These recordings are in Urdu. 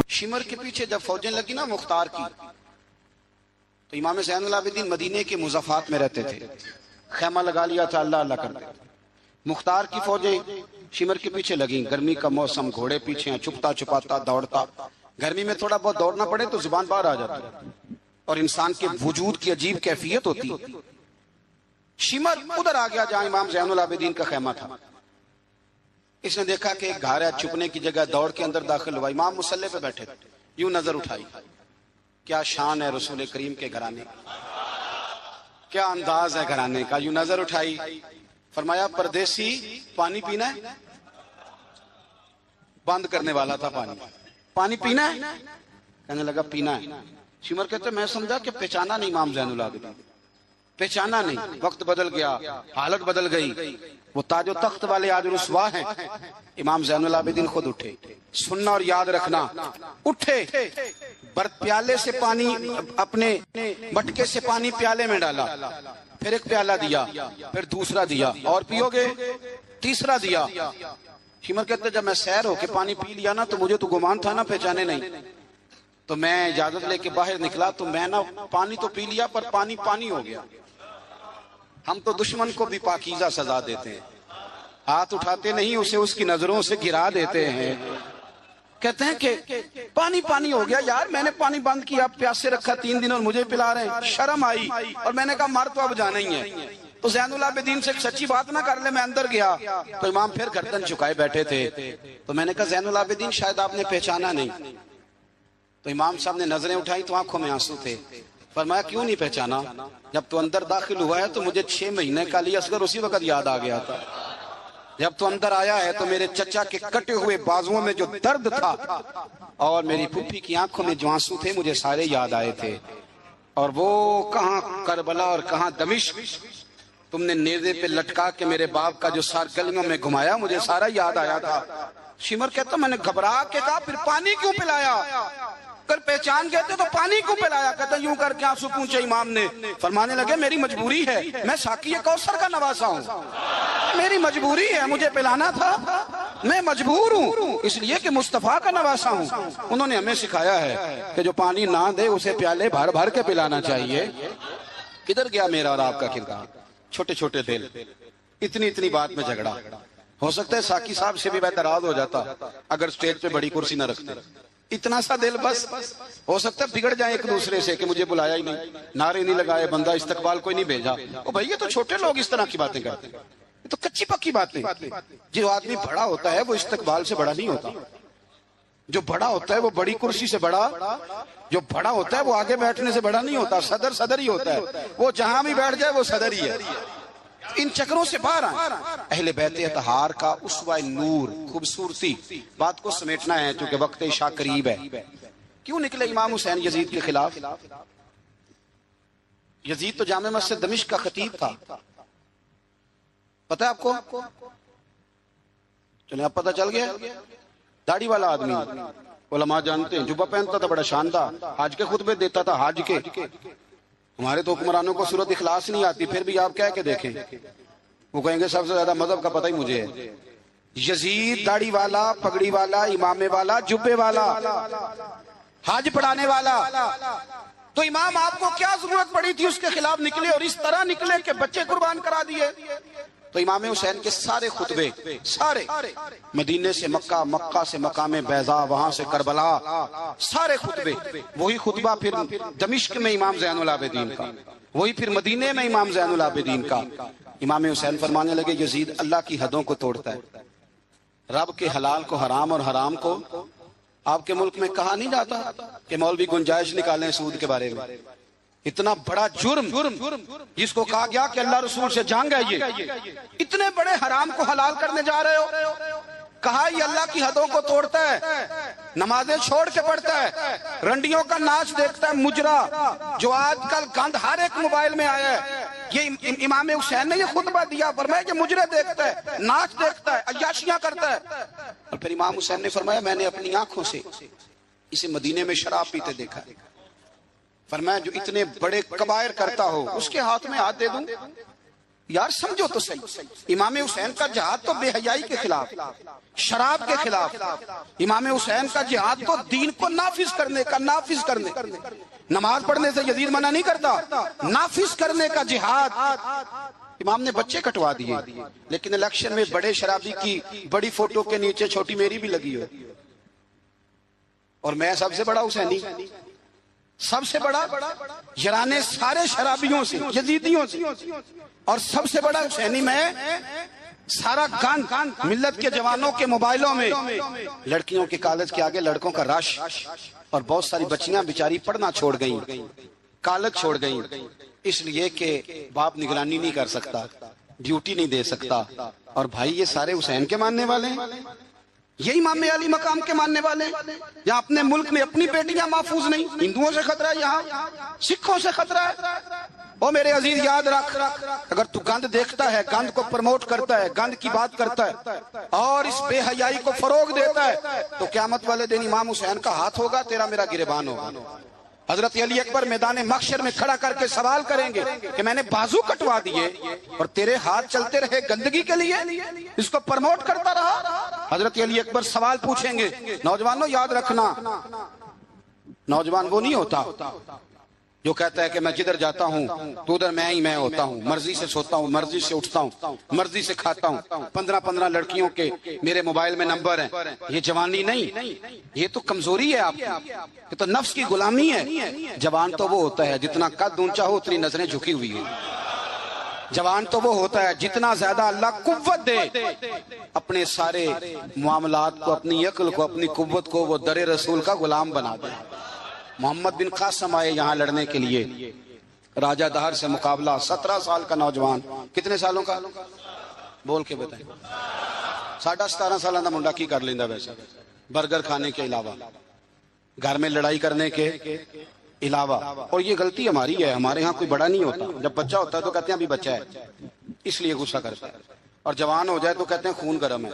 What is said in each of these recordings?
شمر کے پیچھے جب فوجیں لگی نا مختار کی، تو امام زین العابدین مدینے کے مضافات میں رہتے تھے، خیمہ لگا لیا تھا، اللہ اللہ کرتے۔ مختار کی فوجیں شمر کے پیچھے لگیں، گرمی کا موسم، گھوڑے پیچھے ہیں، چھپتا چھپاتا دوڑتا، گرمی میں تھوڑا بہت دوڑنا پڑے تو زبان باہر آ جاتی اور انسان کے وجود کی عجیب کیفیت ہوتی۔ شمر ادھر آ گیا جہاں امام زین العابدین کا خیمہ تھا، اس نے دیکھا کہ ایک گھر ہے، چھپنے کی جگہ، دوڑ کے اندر داخل ہوا، امام مصلی پہ بیٹھے، یوں نظر اٹھائی، کیا شان ہے رسول کریم کے گھرانے، کیا انداز ہے گھرانے کا، یوں نظر اٹھائی، فرمایا پردیسی پانی پینا ہے؟ بند کرنے والا تھا پانی پینا ہے؟ کہنے لگا پینا ہے۔ شمر کہتے میں سمجھا کہ پہچانا نہیں امام زین العابدین، پہچانا نہیں، وقت بدل گیا، حالت بدل گئی، وہ تاج و تخت والے آج رسوا ہیں۔ امام زین العابدین خود اٹھے، سننا اور یاد رکھنا، اٹھے، پیالے سے پانی، اپنے مٹکے سے پانی پیالے میں ڈالا، پھر ایک پیالہ دیا، پھر دوسرا دیا، اور پیو گے؟ تیسرا دیا۔ شمر کہتے جب میں سیر ہو کے پانی پی لیا نا تو مجھے تو گمان تھا نا پہچانے نہیں، تو میں اجازت لے کے باہر نکلا تو میں نا پانی تو پی لیا پر پانی پانی ہو گیا۔ ہم تو دشمن کو بھی پاکیزہ سزا دیتے ہیں، ہاتھ اٹھاتے نہیں، اسے اس کی نظروں سے گرا دیتے ہیں۔ کہتے ہیں کہ پانی پانی ہو گیا، یار میں نے پانی بند کیا، پیاسے رکھا 3 دن اور مجھے پلا رہے ہیں، شرم آئی اور میں نے کہا مر تو اب جانا ہی ہے، تو زین العابدین سے سچی بات نہ کر لے۔ میں اندر گیا تو امام پھر گردن چکائے بیٹھے تھے، تو میں نے کہا زین العابدین شاید آپ نے پہچانا نہیں، تو امام صاحب نے نظریں اٹھائی تو آنکھوں میں آنسو تھے۔ فرمایا کیوں نہیں پہچانا؟ جب تو اندر داخل ہوا ہے تو مجھے 6 مہینے کا علی اصغر اسی وقت یاد آ گیا تھا، جب تو اندر آیا ہے تو میرے چچا کے کٹے ہوئے بازوؤں میں جو درد تھا اور میری پھوپھی کی آنکھوں میں جو آنسو تھے مجھے سارے یاد آئے تھے، اور وہ کہاں کربلا اور کہاں دمشق تم نے نیزے پہ لٹکا کے میرے باپ کا جو سار گلیوں میں گھمایا مجھے سارا یاد آیا تھا۔ شمر کہتا میں نے گھبرا کے کہا پھر پانی کیوں پلایا؟ کر پہچان گئے تھے تو پانی کیوں پلایا؟ کہتا یوں کر کے آنسو پوچھے امام نے، فرمانے لگے میری مجبوری ہے، میں ساقی کوثر کا نواسا ہوں، میری مجبوری ہے، مجھے پلانا تھا، میں مجبور ہوں، اس لیے کہ مصطفیٰ کا نواسا ہوں۔ انہوں نے ہمیں سکھایا ہے کہ جو پانی نہ دے اسے پیالے بھر بھر کے پلانا چاہیے۔ کدھر گیا میرا اور آپ کا کردار؟ چھوٹے چھوٹے دل، اتنی اتنی بات میں جھگڑا۔ ہو سکتا ہے ساقی صاحب سے بھی میں ناراض ہو جاتا اگر سٹیج پہ بڑی کرسی نہ رکھتے، اتنا سا دل بس، ہو سکتا ہے بگڑ جائیں ایک دوسرے سے کہ مجھے بلایا ہی نہیں، نعرے نہیں لگائے، بندہ استقبال کوئی نہیں بھیجا۔ او بھائی یہ تو چھوٹے لوگ اس طرح کی باتیں کرتے ہیں، یہ تو کچی پکی باتیں۔ جو آدمی بڑا ہوتا ہے وہ استقبال سے بڑا نہیں ہوتا، جو بڑا ہوتا ہے وہ بڑی کرسی سے بڑا، جو بڑا ہوتا ہے وہ آگے بیٹھنے سے بڑا نہیں ہوتا، صدر صدر ہی ہوتا ہے، وہ جہاں بھی بیٹھ جائے وہ صدر ہی ہے۔ ان چکروں سے باہر آئیں۔ اہل بیت اطہار کا اسوہ نور، خوبصورتی، بات کو سمیٹنا ہے چونکہ وقت عشاء قریب ہے۔ کیوں نکلے امام حسین یزید کے خلاف؟ یزید تو جامع مسجد دمشق کا خطیب تھا، پتہ ہے آپ کو؟ چلیں اب پتہ چل گیا، داڑھی والا آدمی، علماء جانتے ہیں، جبہ پہنتا تھا بڑا شاندار، حج کے خطبے دیتا تھا، حج کے۔ ہمارے تو حکمرانوں کو سورت اخلاص نہیں آتی، پھر بھی آپ کہہ کے دیکھیں، وہ کہیں گے سب سے زیادہ مذہب کا پتہ ہی مجھے ہے۔ یزید داڑھی والا، پگڑی والا، امامے والا، جبے والا، حج پڑھانے والا، تو امام آپ کو کیا ضرورت پڑی تھی اس کے خلاف نکلے، اور اس طرح نکلے کہ بچے قربان کرا دیے۔ تو امام حسین کے سارے خطبے، سارے مدینے سے مکہ، مکہ سے مقام بیضا، وہاں سے کربلا، سارے خطبے، وہی خطبہ پھر دمشق میں امام زین العابدین کا، وہی پھر مدینے میں امام زین العابدین کا۔ امام حسین فرمانے لگے یزید اللہ کی حدوں کو توڑتا ہے، رب کے حلال کو حرام اور حرام کو، آپ کے ملک میں کہا نہیں جاتا کہ مولوی گنجائش نکالیں سود کے بارے میں؟ اتنا بڑا جرم جس کو کہا گیا کہ اللہ رسول سے جنگ ہے، یہ اتنے بڑے حرام کو حلال کرنے جا رہے ہو، کہا یہ اللہ کی حدوں کو توڑتا ہے، نمازیں چھوڑ کے پڑھتا ہے، رنڈیوں کا ناچ دیکھتا ہے، مجرا جو آج کل گند ہر ایک موبائل میں آیا ہے، یہ امام حسین نے یہ خطبہ دیا، فرمایا کہ مجرے دیکھتا ہے، ناچ دیکھتا ہے، عیاشیاں کرتا ہے۔ اور پھر امام حسین نے فرمایا میں نے اپنی آنکھوں سے اسے مدینے میں شراب پیتے دیکھا، فرمایا جو اتنے بڑے کبائر کرتا ہو اس کے ہاتھ میں ہاتھ دے دوں؟ یار سمجھو تو صحیح، امام حسین کا جہاد تو بے حیائی کے خلاف، شراب کے خلاف، امام حسین کا جہاد تو دین کو نافذ کرنے کا، نافذ کرنے، نماز پڑھنے سے یزید منع نہیں کرتا، نافذ کرنے کا جہاد۔ امام نے بچے کٹوا دیے، لیکن الیکشن میں بڑے شرابی کی بڑی فوٹو کے نیچے چھوٹی میری بھی لگی ہو، اور میں سب سے بڑا حسینی، سب سے بڑا، یرانے سارے شرابیوں سے، یزیدیوں سے، اور سب سے بڑا حسینی میں، سارا گند ملت کے جوانوں کے موبائلوں میں، لڑکیوں کے کالج کے آگے لڑکوں کا رش، اور بہت ساری بچیاں بیچاری پڑھنا چھوڑ گئیں، کالج چھوڑ گئیں، اس لیے کہ باپ نگرانی نہیں کر سکتا، ڈیوٹی نہیں دے سکتا۔ اور بھائی یہ سارے حسین کے ماننے والے ہیں، یہ امام علی مقام کے ماننے والے ہیں۔ یہاں اپنے ملک میں اپنی بیٹیاں محفوظ نہیں، ہندوؤں سے خطرہ ہے، یہاں سکھوں سے خطرہ ہے۔ او میرے عزیز یاد رکھ، اگر تو گند دیکھتا ہے، گند کو پروموٹ کرتا ہے، گند کی بات کرتا ہے اور اس بے حیائی کو فروغ دیتا ہے، تو قیامت والے دن امام حسین کا ہاتھ ہوگا، تیرا میرا گریبان ہوگا۔ حضرت علی اکبر میدان محشر میں کھڑا کر کے سوال کریں گے کہ میں نے بازو کٹوا دیے اور تیرے ہاتھ چلتے رہے گندگی کے لیے، اس کو پروموٹ کرتا رہا۔ حضرت علی اکبر سوال پوچھیں گے، نوجوانوں یاد رکھنا، نوجوان وہ نہیں ہوتا جو کہتا ہے کہ میں جدھر جاتا ہوں تو ادھر میں ہی میں ہوتا ہوں، مرضی سے سوتا ہوں، مرضی سے اٹھتا ہوں، مرضی سے کھاتا ہوں، 15 لڑکیوں کے میرے موبائل میں نمبر ہیں۔ یہ جوانی نہیں، یہ تو کمزوری ہے آپ کی، یہ تو نفس کی غلامی ہے۔ جوان تو وہ ہوتا ہے جتنا قد اونچا ہو اتنی نظریں جھکی ہوئی ہیں۔ جوان تو وہ ہوتا ہے جتنا زیادہ اللہ قوت دے، اپنے سارے معاملات کو، اپنی عقل کو، اپنی قوت کو وہ در رسول کا غلام بنا دے۔ محمد بن قاسم آئے یہاں لڑنے کے لیے، راجہ دہر سے مقابلہ، 17 سال کا نوجوان، کتنے سالوں کا بول کے بتائیں؟ 17.5 سالہ دا منڈا کی کر لیندہ ویسا، برگر کھانے کے علاوہ، گھر میں لڑائی کرنے کے علاوہ۔ اور یہ غلطی ہماری ہے، ہمارے ہاں کوئی بڑا نہیں ہوتا، جب بچہ ہوتا ہے تو کہتے ہیں ابھی بچہ ہے، اس لیے غصہ کرتا ہے، اور جوان ہو جائے تو کہتے ہیں خون گرم ہے،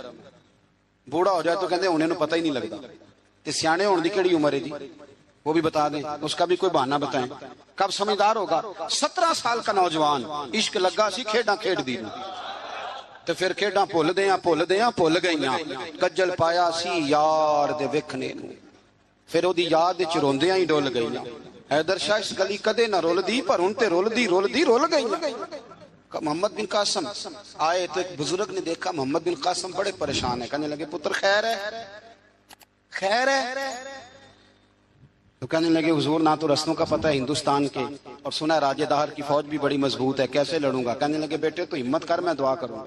بوڑھا ہو جائے تو کہتے ہیں انہیں پتہ ہی نہیں لگتا۔ تے سیانے ہونے دی کیڑی عمر ہے جی، وہ بھی بتا دیں، اس کا بھی کوئی بہانہ بتائیں، کب سمجھدار ہوگا؟ 17 سال کا نوجوان، عشق لگا سی کھیڈاں کھیڈ دی، تو پھر کھیڈاں بھول گئیاں، کجل پایا سی یار دے ویکھنے نوں، پھر او دی یاد وچ روندیاں ہی ڈول گئیاں۔ حیدر شاہ اس گلی کدے نہ رول دی، پر ہن تے رول گئیاں۔ محمد بن قاسم آئے تو ایک بزرگ نے دیکھا محمد بن قاسم بڑے پریشان ہے، کہنے لگے پتر خیر ہے، خیر ہے؟ تو کہنے لگے حضور نہ تو رستوں کا پتہ ہے ہندوستان کے، اور سنا ہے راجہ دہر کی فوج بھی بڑی مضبوط ہے، کیسے لڑوں گا؟ کہنے لگے بیٹے تو ہمت کر، میں دعا کروں،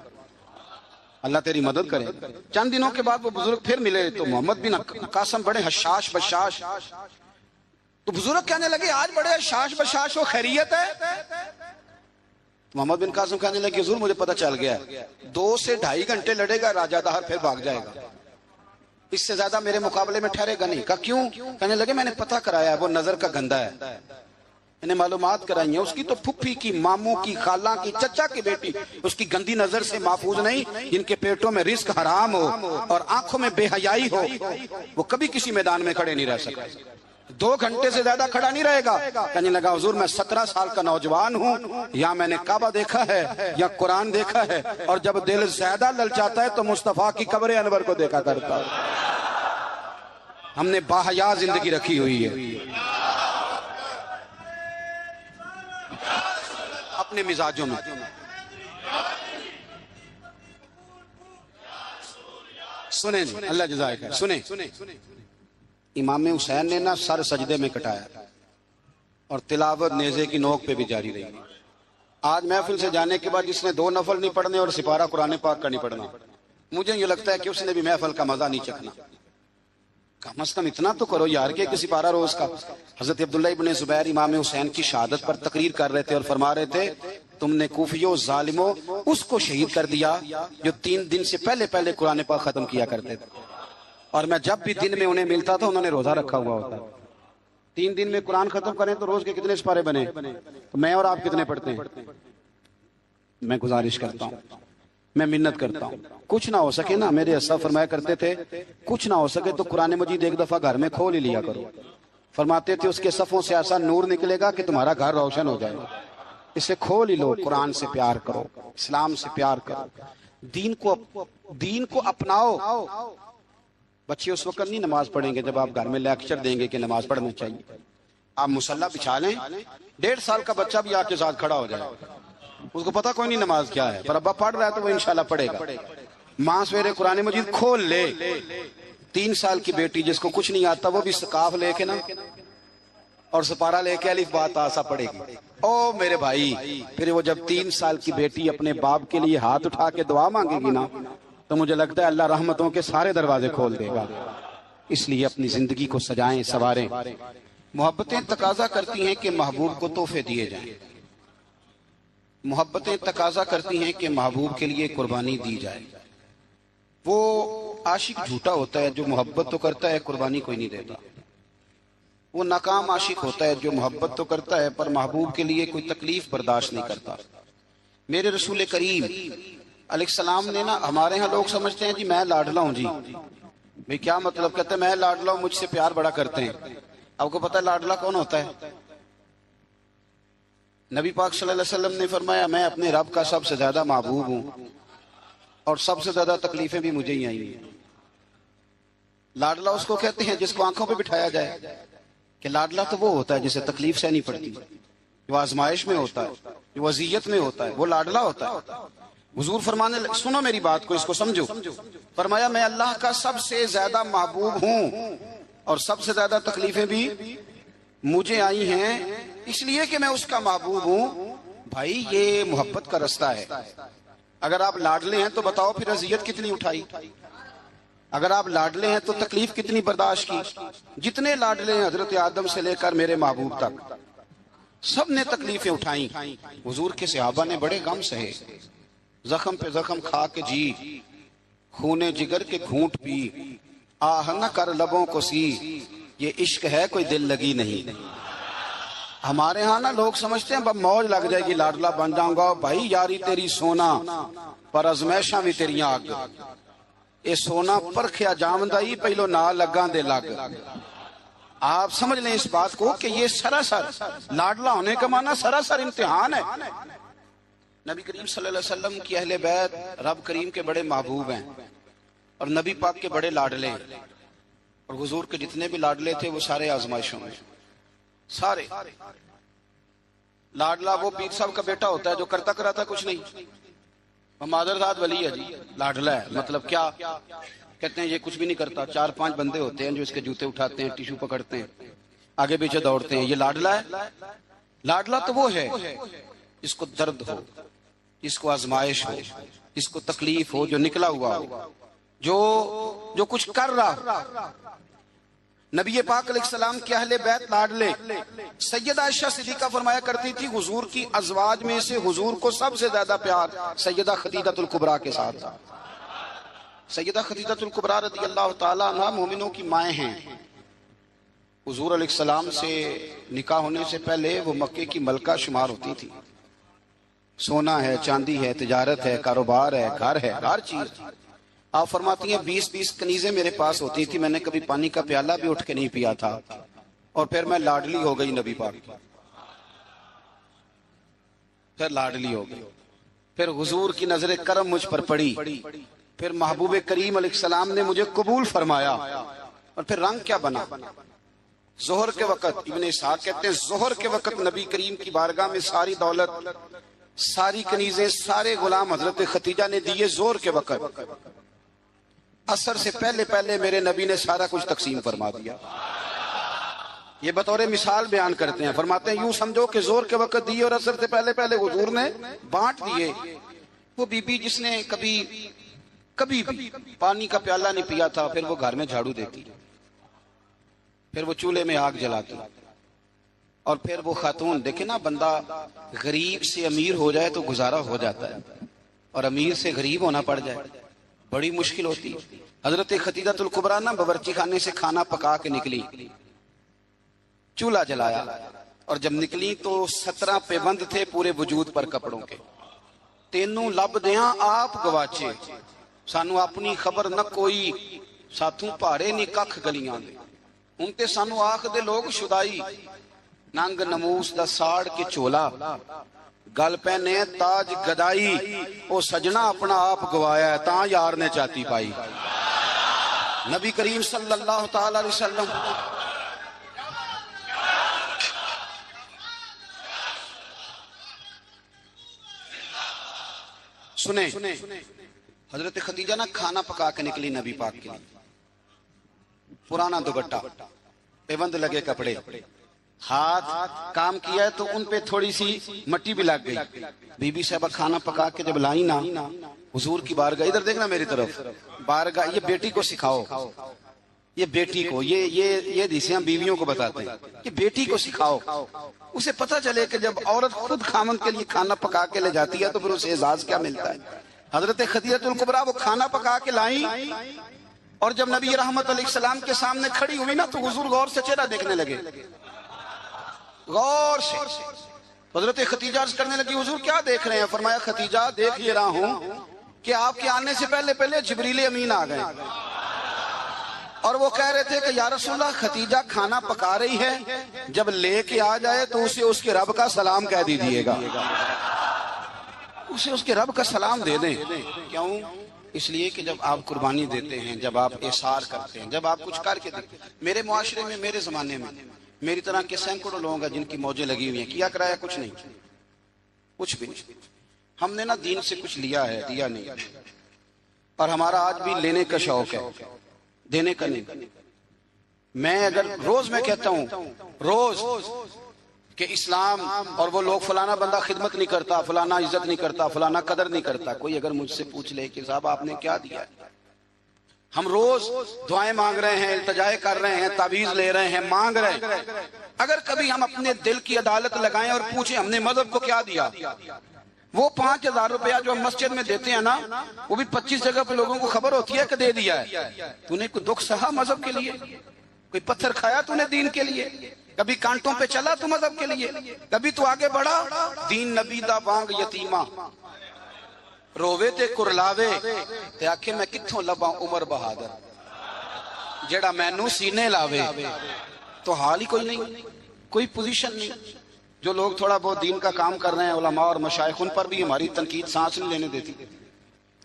اللہ تیری مدد کرے۔ چند دنوں کے بعد وہ بزرگ پھر ملے تو محمد بن قاسم بڑے حشاش بشاش، تو بزرگ کہنے لگے آج بڑے حشاش بشاش ہو، خیریت ہے؟ محمد بن قاسم کہنے لگے حضور مجھے پتہ چل گیا ہے، 2 سے 2.5 گھنٹے لڑے گا راجہ دہر پھر بھاگ جائے گا، اس سے زیادہ میرے مقابلے میں ٹھہرے گا نہیں۔ کہا کیوں؟ کہنے لگے میں نے پتہ کرایا ہے وہ نظر کا گندہ ہے، میں نے معلومات کرائی ہیں، اس کی تو پھپھی کی، ماموں کی، خالہ کی، چچا کی بیٹی اس کی گندی نظر سے محفوظ نہیں، جن کے پیٹوں میں رزق حرام ہو اور آنکھوں میں بے حیائی ہو، وہ کبھی کسی میدان میں کھڑے نہیں رہ سکتے، 2 گھنٹے سے زیادہ کھڑا نہیں رہے گا۔ کہنے لگا حضور میں 17 سال کا نوجوان ہوں، یا میں نے کعبہ دیکھا ہے یا قرآن دیکھا ہے، اور جب دل زیادہ للچاتا ہے تو مصطفیٰ کی قبر انور کو دیکھا کرتا ہے۔ ہم نے باحیا زندگی رکھی ہوئی ہے اپنے مزاجوں میں۔ سنیں جی، اللہ جزائے خیر، سنیں، امام حسین نے نا سر سجدے میں کٹایا اور تلاوت نیزے کی نوک پہ بھی جاری رہی۔ آج محفل سے جانے کے بعد جس نے 2 نفل نہیں پڑھنے اور سپارہ قرآن پاک کا نہیں پڑھنا، مجھے یہ لگتا ہے کہ اس نے بھی محفل کا مزہ نہیں چکھنا۔ کم از کم اتنا تو کرو یار کہ کسی پارہ روز کا۔ حضرت عبداللہ ابن زبیر امام حسین کی شہادت پر تقریر کر رہے تھے اور فرما رہے تھے تم نے کوفیوں ظالموں اس کو شہید کر دیا جو 3 دن سے پہلے قرآن پاک ختم کیا کرتے تھے، اور میں جب بھی دن میں انہیں ملتا تھا انہوں نے روزہ رکھا ہوا ہوتا۔ 3 دن میں قرآن ختم کریں تو روز کے کتنے سپارے بنے؟ تو میں اور آپ کتنے پڑھتے ہیں؟ میں گزارش کرتا ہوں، میں منت کرتا ہوں، کچھ نہ ہو سکے نا، میرے اسلاف فرمایا کرتے تھے کچھ نہ ہو سکے تو قرآن مجید ایک دفعہ گھر میں کھول ہی لیا کرو۔ فرماتے تھے اس کے صفوں سے ایسا نور نکلے گا کہ تمہارا گھر روشن ہو جائے گا۔ اسے کھول ہی لو. قرآن سے پیار کرو, اسلام سے پیار کرو, دین کو اپناؤ. بچے اس وقت نہیں نماز پڑھیں گے جب آپ گھر میں لیکچر دیں گے کہ نماز پڑھنا چاہیے. آپ مصلی بچھا لیں, 1.5 سال کا بچہ بھی آپ کے ساتھ کھڑا ہو جائے, اس کو پتا کوئی نہیں نماز کیا ہے, پر ابا پڑھ رہا ہے تو وہ انشاءاللہ پڑھے گا. ماں سویرے قرآن مجید کھول لے. 3 سال کی بیٹی جس کو کچھ نہیں آتا وہ بھی سقاف لے کے نا اور سپارہ لے کے الف با تا سا پڑھے گی. او میرے بھائی, پھر وہ جب 3 سال کی بیٹی اپنے باپ کے لیے ہاتھ اٹھا کے دعا مانگے گی نا, تو مجھے لگتا ہے اللہ رحمتوں کے سارے دروازے کھول دے گا. اس لیے اپنی زندگی کو سجائیں, سنواریں. محبتیں تقاضا کرتی ہیں کہ محبوب کو تحفے دیے جائیں. محبتیں تقاضا کرتی ہیں کہ محبوب کے لیے قربانی دی جائے. وہ عاشق جھوٹا ہوتا ہے جو محبت تو کرتا ہے قربانی کوئی نہیں دیتا. وہ ناکام عاشق ہوتا ہے جو محبت تو کرتا ہے پر محبوب کے لیے کوئی تکلیف برداشت نہیں کرتا. میرے رسول کریم علیہ السلام نے نا, ہمارے ہاں لوگ سمجھتے ہیں جی میں لاڈلا ہوں. جی بھئی کیا مطلب؟ کہتے ہیں میں لاڈلا ہوں, مجھ سے پیار بڑا کرتے ہیں. آپ کو پتہ ہے لاڈلا کون ہوتا ہے؟ نبی پاک صلی اللہ علیہ وسلم نے فرمایا میں اپنے رب کا سب سے زیادہ محبوب ہوں اور سب سے زیادہ تکلیفیں بھی مجھے ہی آئی ہیں. لاڈلا اس کو کہتے ہیں جس کو آنکھوں پہ بٹھایا جائے, کہ لاڈلا تو وہ ہوتا ہے جسے تکلیف سہنی پڑتی, جو آزمائش میں ہوتا ہے, جو اذیت میں ہوتا ہے, وہ لاڈلا ہوتا ہے. حضور فرمانے سنو میری بات کو, اس کو سمجھو. فرمایا میں اللہ کا سب سے زیادہ محبوب ہوں اور سب سے زیادہ تکلیفیں بھی مجھے آئی ہیں, اس لیے کہ میں اس کا محبوب ہوں. بھائی یہ محبت کا رستہ ہے. اگر آپ لاڈلے ہیں تو بتاؤ پھر اذیت کتنی اٹھائی, اگر آپ لاڈلے ہیں تو تکلیف کتنی برداشت کی. جتنے لاڈلے ہیں حضرت آدم سے لے کر میرے محبوب تک, سب نے تکلیفیں اٹھائیں. حضور کے صحابہ نے بڑے غم سہے, زخم پہ زخم کھا کے جی, خونے جگر کے گھونٹ پی, آہ نہ کر لبوں کو سی, یہ عشق ہے کوئی دل لگی نہیں. ہمارے ہاں نا لوگ سمجھتے ہیں بس موج لگ جائے گی لاڈلا بن جاؤں گا. بھائی یاری تیری سونا پر ازمیشاں بھی تیریاں آگ, اے سونا پرکھیا جامدائی پہلو نہ لگاں دے لگ. آپ سمجھ لیں اس بات کو کہ یہ سراسر لاڈلا ہونے کا معنی سراسر امتحان ہے. نبی کریم صلی اللہ علیہ وسلم کی اہل بیت رب کریم کے بڑے محبوب ہیں اور نبی پاک کے بڑے لاڈلے ہیں, اور حضور کے جتنے بھی لاڈلے تھے وہ سارے آزمائشوں میں. سارے لاڈلا وہ پیر صاحب کا بیٹا ہوتا ہے جو کرتا کراتا کچھ نہیں, مادرزاد ولی ہے جی, لاڈلا ہے. مطلب کیا کہتے ہیں, یہ کچھ بھی نہیں کرتا. 4-5 بندے ہوتے ہیں جو اس کے جوتے اٹھاتے ہیں, ٹیشو پکڑتے ہیں, آگے پیچھے دوڑتے ہیں. یہ لاڈلا ہے. لاڈلا تو وہ ہے جس کو درد ہو, جس کو آزمائش ہو, جس کو تکلیف ہو, جو نکلا ہوا ہو, جو کچھ کر رہا. نبی پاک علیہ السلام کے اہل بیت لاڈلے. سیدہ عائشہ صدیقہ فرمایا کرتی تھی حضور کی ازواج میں سے حضور کو سب سے زیادہ پیار سیدہ خدیجہ الکبریٰ کے ساتھ تھا. سیدہ خدیجہ الکبریٰ رضی اللہ تعالیٰ عنہ مومنوں کی مائیں ہیں. حضور علیہ السلام سے نکاح ہونے سے پہلے وہ مکے کی ملکہ شمار ہوتی تھی. سونا ہے, چاندی ہے, تجارت ہے, کاروبار ہے, گھر ہے, ہر چیز. آپ فرماتی ہیں 20 کنیزیں میرے پاس ہوتی تھی, میں نے کبھی پانی کا پیالہ بھی اٹھ کے نہیں پیا تھا. اور پھر میں لاڈلی ہو گئی نبی پاک کی, پھر لاڈلی ہو گئی. پھر حضور کی نظر کرم مجھ پر پڑی, پھر محبوب کریم علیہ السلام نے مجھے قبول فرمایا, اور پھر رنگ کیا بنا. ظہر کے وقت ابن اسحاق کہتے ہیں ظہر کے وقت نبی کریم کی بارگاہ میں ساری دولت, ساری کنیزیں, سارے غلام حضرت خدیجہ نے دیے. ظہر کے وقت عصر سے پہلے پہلے میرے نبی نے سارا کچھ تقسیم فرما دیا. یہ بطور مثال بیان کرتے ہیں, فرماتے ہیں یوں سمجھو کہ ظہر کے وقت دیے اور عصر سے پہلے پہلے حضور نے بانٹ دیے. وہ بی بی جس نے کبھی بھی پانی کا پیالہ نہیں پیا تھا, پھر وہ گھر میں جھاڑو دیتی, پھر وہ چولہے میں آگ جلاتی, اور پھر وہ خاتون. دیکھیں نا, بندہ غریب سے امیر ہو جائے تو گزارا ہو جاتا ہے, اور امیر سے غریب ہونا پڑ جائے بڑی مشکل ہوتی. حضرت خدیجہ الکبریٰ نا باورچی خانے سے کھانا پکا کے نکلی, چولہا جلایا, اور جب نکلی تو 17 پیبند تھے پورے وجود پر کپڑوں کے. تینوں لب دیاں آپ گواچے, سانو اپنی خبر نہ کوئی, ساتھوں پہاڑے نہیں ککھ گلیاں دے. ان تے سانو آخ دے لوگ شدائی, ننگ نموس دا ساڑ کے چولا, گل پہنے تاج گدائی او سجنا اپنا آپ گوایا ہے تاں یار نے چاتی پائی. نبی کریم صلی اللہ تعالی علیہ وسلم سنیں حضرت خدیجہ نا کھانا پکا کے نکلی نبی پاک کے لیے. پرانا دوپٹہ، پیوند لگے کپڑے، ہاتھ کام کیا ہے تو ان پہ تھوڑی سی مٹی بھی لگ گئی. بی بی صاحبہ کھانا پکا کے جب لائی نا حضور کی بارگاہ، ادھر دیکھنا میری طرف، بارگاہ، یہ بیٹی کو سکھاؤ، یہ بیٹی کو، یہ دیسیاں بیویوں کو بتاتے ہیں کہ بیٹی کو سکھاؤ. اسے پتہ چلے کہ جب عورت خود خامن کے لیے کھانا پکا کے لے جاتی ہے تو پھر اسے اعزاز کیا ملتا ہے. حضرت خدیجہ الکبریٰ وہ کھانا پکا کے لائیں اور جب نبی رحمت علیہ السلام کے سامنے کھڑی ہوئی نا تو حضور غور سے چہرہ دیکھنے لگے، غور سے. حضرت خدیجہ عرض کرنے لگی حضور کیا دیکھ رہے ہیں؟ فرمایا خدیجہ دیکھ یہ رہا ہوں کہ آپ کے آنے سے پہلے جبریل امین آ گئے اور وہ کہہ رہے تھے کہ یا رسول اللہ خدیجہ کھانا پکا رہی ہے، جب لے کے آ جائے تو اسے اس کے رب کا سلام کہہ دیجیے گا، اسے اس کے رب کا سلام دے دیں. کیوں؟ اس لیے کہ جب آپ قربانی دیتے ہیں، جب آپ احسار کرتے ہیں، جب آپ کچھ کر کے دیتے ہیں. میرے معاشرے میں، میرے زمانے میں میری طرح کے سینکڑوں لوگ ہیں جن کی موجیں لگی ہوئی ہیں، کیا کرایا کچھ نہیں، کچھ بھی نہیں. ہم نے نا دین سے کچھ لیا ہے، دیا نہیں، اور ہمارا آج بھی لینے کا شوق ہے، دینے کا نہیں. میں اگر روز میں کہتا ہوں روز کہ اسلام اور وہ لوگ فلانا بندہ خدمت نہیں کرتا، فلانا عزت نہیں کرتا، فلانا قدر نہیں کرتا، کوئی اگر مجھ سے پوچھ لے کہ صاحب آپ نے کیا دیا ہے، ہم روز دعائیں مانگ رہے ہیں، التجائے کر رہے ہیں، تعویذ لے رہے ہیں، مانگ رہے ہیں. اگر کبھی ہم اپنے دل کی عدالت لگائیں اور پوچھیں ہم نے مذہب کو کیا دیا، وہ 5,000 روپیہ جو ہم مسجد میں دیتے ہیں نا، وہ بھی 25 جگہ پہ لوگوں کو خبر ہوتی ہے کہ دے دیا ہے. تو نے کوئی دکھ سہا مذہب کے لیے؟ کوئی پتھر کھایا تو نے دین کے لیے؟ کبھی کانٹوں پہ چلا تو مذہب کے لیے؟ کبھی تو آگے بڑھا؟ دین نبی دا بانگ یتیمہ رووے تے کرلاوے تے آکھے میں کتھوں لباں عمر بہادر جیڑا مینوں سینے لاوے. تو حال ہی کوئی نہیں، کوئی پوزیشن نہیں. جو لوگ تھوڑا بہت دین کا کام کر رہے ہیں، علماء اور مشائخ، ان پر بھی ہماری تنقید سانس نہیں لینے دیتی.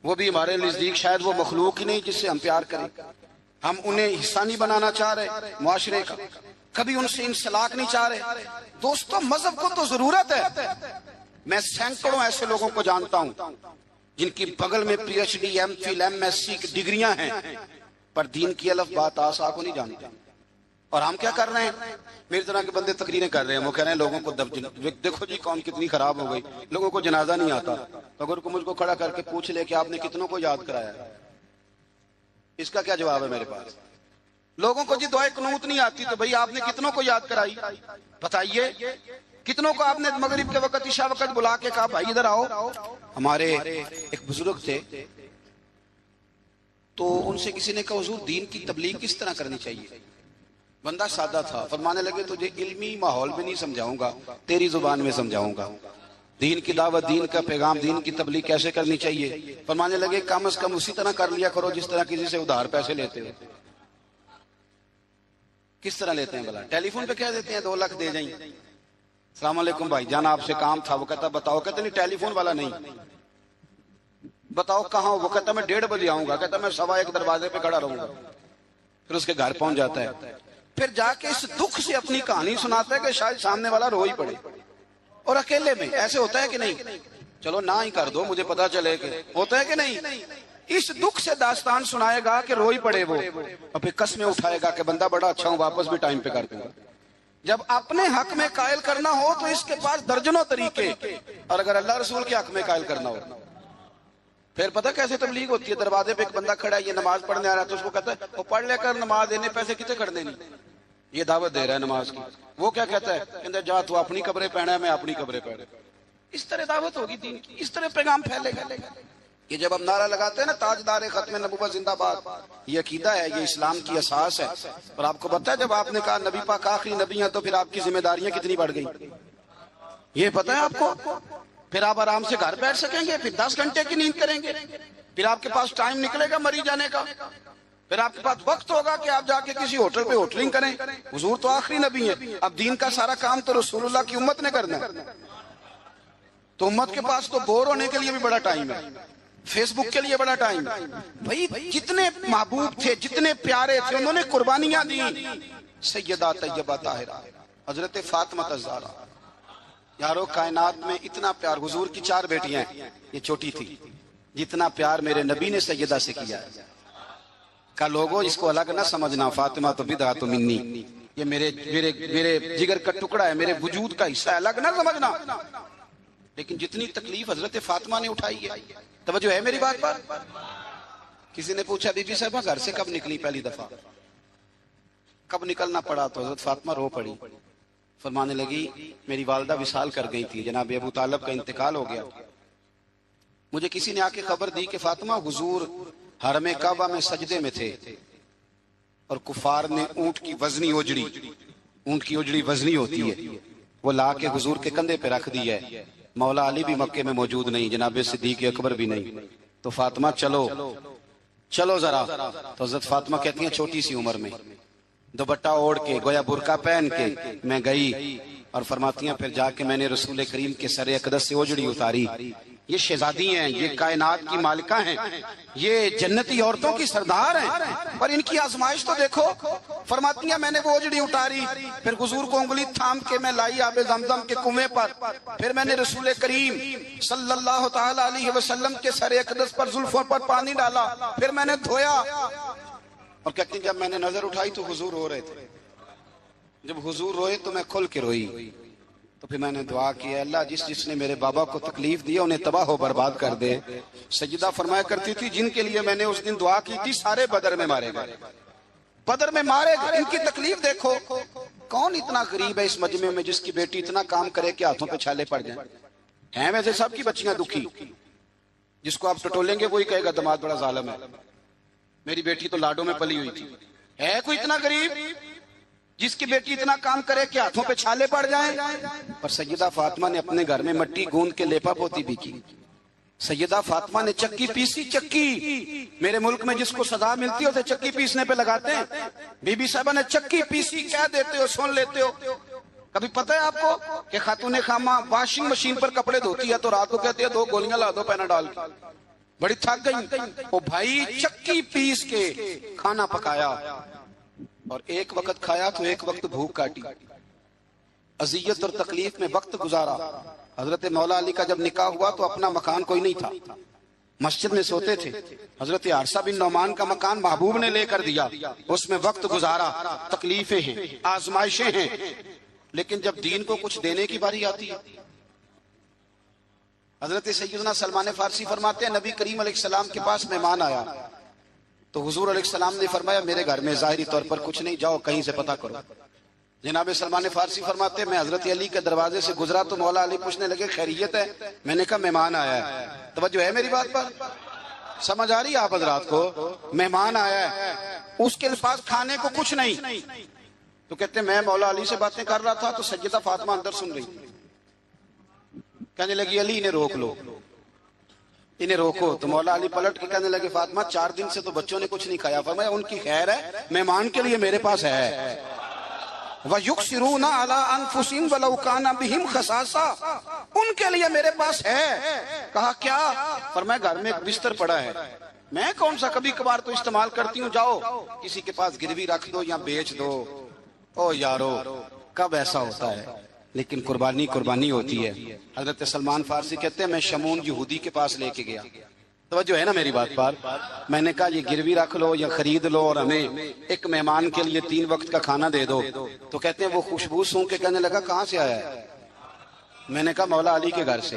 وہ بھی ہمارے نزدیک شاید وہ مخلوق ہی نہیں جس سے ہم پیار کریں. ہم انہیں حصہ نہیں بنانا چاہ رہے معاشرے کا، کبھی ان سے انسلاک نہیں چاہ رہے. دوستو مذہب کو تو ضرورت ہے. میں سینکڑوں ایسے لوگوں کو جانتا ہوں جن کی بغل میں P H D, M Phil, M S C کی ڈگریاں ہیں، پر دین کی الف بات آسا کو نہیں جانتے. اور ہم کیا کر رہے ہیں؟ میری طرح کے بندے تقریریں کر رہے ہیں، وہ کہہ رہے ہیں لوگوں کو دیکھو جی قوم کتنی خراب ہو گئی، لوگوں کو جنازہ نہیں آتا. اگر کو مجھ کو کھڑا کر کے پوچھ لے کہ آپ نے کتنوں کو یاد کرایا، اس کا کیا جواب ہے میرے پاس؟ لوگوں کو جی دعائے قنوت نہیں آتی تو بھئی آپ نے کتنوں کو یاد کرائی؟ بتائیے کتنوں کو آپ نے مغرب کے وقت، عشاء وقت بلا کے کہا بھائی ادھر آؤ؟ ہمارے ایک بزرگ تھے تو ان سے کسی نے کہا حضور دین کی تبلیغ کس طرح کرنی چاہیے؟ بندہ سادہ تھا، فرمانے لگے تجھے علمی ماحول میں نہیں سمجھاؤں گا، تیری زبان میں سمجھاؤں گا. دین کی دعوت، دین کا پیغام، دین کی تبلیغ کیسے کرنی چاہیے؟ فرمانے لگے کم از کم اسی طرح کر لیا کرو جس طرح کسی سے ادھار پیسے لیتے ہو. کس طرح لیتے ہیں بھلا؟ ٹیلی فون پہ کہہ دیتے ہیں 2 لاکھ دے جائیں، السلام علیکم بھائی جان آپ سے کام تھا. وہ کہتا بتاؤ، کہتا نہیں ٹیلی فون والا نہیں، بتاؤ کہاں ہو؟ وہ کہتا میں 1:30 بجے آؤں گا. کہتا میں 1:15 دروازے پہ کھڑا رہوں گا. پھر اس کے گھر پہنچ جاتا ہے، پھر جا کے اس دکھ سے اپنی کہانی سناتا ہے کہ شاید سامنے والا رو ہی پڑے. اور اکیلے میں ایسے ہوتا ہے کہ نہیں؟ چلو نہ ہی کر دو، مجھے پتا چلے کہ ہوتا ہے کہ نہیں. اس دکھ سے داستان سنائے گا کہ روئی پڑے وہ، اور پھر قسمیں اٹھائے گا کہ بندہ بڑا اچھا ہوں، واپس بھی ٹائم پہ کر دوں گا. جب اپنے حق میں قائل کرنا ہو تو اس کے پاس درجنوں طریقے، اور اگر اللہ رسول کے حق میں قائل کرنا ہو پھر پتہ کیسے تبلیغ ہوتی ہے؟ دروازے پہ ایک بندہ کھڑا ہے، یہ نماز پڑھنے آ رہا ہے تو اس کو کہتا ہے وہ پڑھ لے کر نماز دینے پیسے کتنے کھڑنے نہیں، یہ دعوت دے رہا ہے نماز کی. وہ کیا کہتا ہے؟ کہتا جا تو اپنی قبریں پہنا ہے، میں اپنی قبریں پہنا. اس طرح دعوت ہوگی دین کی، اس طرح پیغام پھیلے گا. یہ جب ہم نعرہ لگاتے ہیں نا تاجدار ختم نبوت زندہ باد، یہ عقیدہ ہے، یہ اسلام کی اساس ہے. اور آپ کو پتہ ہے جب آپ نے کہا نبی پاک آخری نبی ہیں تو پھر آپ کی ذمہ داریاں کتنی بڑھ گئی، یہ پتہ ہے آپ کو؟ پھر آپ آرام سے گھر بیٹھ سکیں گے، پھر 10 گھنٹے کی نیند کریں گے، پھر آپ کے پاس ٹائم نکلے گا مری جانے کا، پھر آپ کے پاس وقت ہوگا کہ آپ جا کے کسی ہوٹل پہ ہوٹلنگ کریں. حضور تو آخری نبی ہیں، اب دین کا سارا کام تو رسول اللہ کی امت نے کرنا ہے. تو امت کے پاس تو بور ہونے کے لیے بھی بڑا ٹائم ہے، فیس بک کے لیے بڑا ٹائم ہے۔ بھائی جتنے محبوب تھے، جتنے پیارے تھے، انہوں نے قربانیاں دی۔ سیدہ طیبہ طاہرہ حضرت فاطمہ الزہرا، یارو کائنات میں اتنا پیار، حضور کی 4 بیٹیاں ہیں، یہ چھوٹی تھی، جتنا پیار میرے نبی نے سیدہ سے کیا ہے۔ کا لوگوں اس کو الگ نہ سمجھنا، فاطمہ تو بدعۃ منی، یہ میرے جگر کا ٹکڑا ہے، میرے وجود کا حصہ ہے، الگ نہ سمجھنا۔ لیکن جتنی تکلیف حضرت فاطمہ نے اٹھائی ہے، توجہ ہے میری بات پر؟ کسی نے پوچھا بی بی صاحبہ گھر سے کب نکلی پہلی دفعہ؟ کب نکلنا پڑا؟ تو حضرت فاطمہ رو پڑی، فرمانے لگی میری والدہ وصال کر گئی تھی، جناب ابو طالب کا انتقال ہو گیا، مجھے کسی نے آ کے خبر دی کہ فاطمہ حضور حرم کعبہ میں سجدے میں تھے اور کفار نے اونٹ کی وزنی اوجڑی، اونٹ کی اوجڑی وزنی ہوتی ہے، وہ لا کے حضور کے کندھے پہ رکھ دی ہے، مولا علی بھی مکے میں موجود نہیں، جناب صدیق اکبر بھی نہیں، تو فاطمہ چلو ذرا۔ تو حضرت فاطمہ کہتی ہیں چھوٹی سی عمر میں دوپٹہ اوڑھ کے، گویا برقع پہن کے میں گئی، اور فرماتی ہیں پھر جا کے میں نے رسول کریم کے سر اقدس سے اوجڑی اتاری۔ یہ شہزادی ہیں، یہ کائنات کی مالکہ ہیں، یہ جنتی عورتوں کی سردار ہیں، پر ان کی آزمائش تو دیکھو۔ فرماتی ہیں میں نے وہ اوجڑی اتاری، پھر حضور کو انگلی تھام کے میں لائی آب زمزم کے کنویں پر، پھر میں نے رسول کریم صلی اللہ تعالی علیہ وسلم کے سر اقدس پر زلفوں پر پانی ڈالا، پھر میں نے دھویا۔ اور کہتی ہیں جب میں نے نظر اٹھائی تو حضور رو رہے تھے، جب حضور روئے تو میں کھل کے روئی، تو پھر میں نے دعا کی اللہ جس نے میرے بابا کو تکلیف دیا انہیں تباہ و برباد کر دے۔ سجدہ فرمایا کرتی تھی جن کے لیے میں نے اس دن دعا کی تھی سارے بدر میں مارے گئے، بدر میں مارے گئے۔ ان کی تکلیف دیکھو، کون اتنا غریب ہے اس مجمع میں جس کی بیٹی اتنا کام کرے کہ ہاتھوں پہ چھالے پڑ جائیں؟ ہیں ویسے سب کی بچیاں دکھی، جس کو آپ ٹٹولیں گے وہی کہے گا دماد بڑا ظالم ہے، میری بیٹی تو لاڈوں میں پلی ہوئی تھی۔ ہے کوئی اتنا غریب جس کی بیٹی اتنا کام کرے کہ ہاتھوں پہ چھالے پڑ جائیں؟ پر سیدہ فاطمہ نے اپنے گھر میں مٹی گوند کے لیپا پوتی بھی کی، سیدہ فاطمہ نے چکی پیسی، چکی میرے ملک میں جس کو سزا ملتی ہے اسے چکی پیسنے پہ لگاتے ہیں، بی بی صاحبہ نے چکی پیسی، کہہ دیتے ہو سن لیتے ہو۔ کبھی پتہ ہے آپ کو کہ خاتون خامہ واشنگ مشین پر کپڑے دھوتی ہے تو رات کو کہتے ہیں 2 گولیاں لا دو پیناڈول کی، بڑی تھک گئی، وہ بھائی چکی پیس کے کھانا پکایا اور ایک وقت کھایا تو ایک وقت بھوک کاٹی، اذیت اور تکلیف میں وقت گزارا۔ حضرت مولا علی کا جب نکاح ہوا تو اپنا مکان کوئی نہیں تھا، مسجد میں سوتے تھے، حضرت حارثہ بن نعمان کا مکان محبوب نے لے کر دیا، اس میں وقت گزارا، تکلیفیں ہیں، آزمائشیں ہیں، لیکن جب دین کو کچھ دینے کی باری آتی ہے، حضرت سیدنا سلمان فارسی فرماتے ہیں نبی کریم علیہ السلام کے پاس مہمان آیا تو حضور علیہ السلام نے فرمایا میرے گھر میں ظاہری طور پر کچھ نہیں، جاؤ کہیں سے پتہ کرو۔ جناب سلمان فارسی فرماتے ہیں میں حضرت علی کے دروازے سے گزرا تو مولا علی پوچھنے لگے خیریت ہے؟ میں نے کہا مہمان آیا ہے۔ توجہ ہے میری بات پر؟ سمجھ آ رہی ہے آپ حضرات کو؟ مہمان آیا ہے، اس کے الفاظ کھانے کو کچھ نہیں، تو کہتے ہیں میں مولا علی سے باتیں کر رہا تھا تو سیدہ فاطمہ اندر سن رہی، کہنے لگی علی انہیں روک لو، انہیں روکو۔ تو مولا علی پلٹ کے کہنے لگے فاطمہ 4 دن سے تو بچوں نے کچھ نہیں کھایا۔ فرمایا ان کی خیر ہے، مہمان کے لیے میرے پاس ہے۔ وَيُكْسِرُونَ عَلَىٰ أَنفُسِهِمْ وَلَوْ كَانَ بِهِمْ خَصَاصَةٌ، ان کے لیے میرے پاس ہے۔ کہا کیا؟ فرمایا گھر میں ایک بستر پڑا ہے، میں کون سا کبھی کبھار تو استعمال کرتی ہوں، جاؤ کسی کے پاس گروی رکھ دو یا بیچ دو۔ او یارو کب ایسا ہوتا ہے، لیکن قربانی ہوتی ہے۔ حضرت سلمان فارسی کہتے ہیں میں شمون یہودی کے پاس لے کے گیا، توجہ ہے نا میری بات پر؟ میں نے کہا یہ گروی رکھ لو یا خرید لو اور ہمیں ایک مہمان کے لیے 3 وقت کا کھانا دے دو۔ تو کہتے ہیں وہ خوشبو سونگ کے کہنے لگا کہاں سے آیا ہے؟ میں نے کہا مولا علی کے گھر سے۔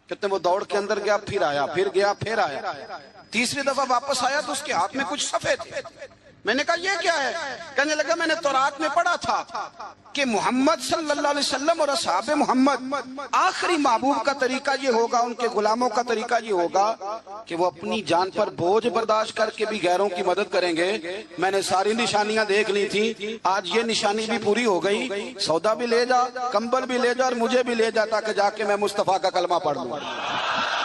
کہتے ہیں وہ دوڑ کے اندر گیا، پھر آیا، پھر گیا، پھر آیا، تیسری دفعہ واپس آیا تو اس کے ہاتھ میں کچھ صفحے تھے۔ میں نے کہا یہ کیا ہے؟ کہنے لگا میں نے تورات میں پڑھا تھا کہ محمد صلی اللہ علیہ وسلم اور اصحاب محمد آخری محبوب کا طریقہ یہ ہوگا، ان کے غلاموں کا طریقہ یہ ہوگا کہ وہ اپنی جان پر بوجھ برداشت کر کے بھی غیروں کی مدد کریں گے۔ میں نے ساری نشانیاں دیکھ لی تھی، آج یہ نشانی بھی پوری ہو گئی۔ سودا بھی لے جا، کمبل بھی لے جا اور مجھے بھی لے جا تاکہ جا کے میں مصطفیٰ کا کلمہ پڑھ لوں،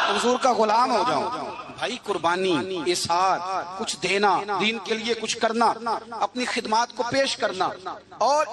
حضور کا غلام ہو جاؤں۔ بھائی قربانی، اظہار، کچھ دینا، دین کے لیے کچھ کرنا، اپنی خدمات کو پیش کرنا، اور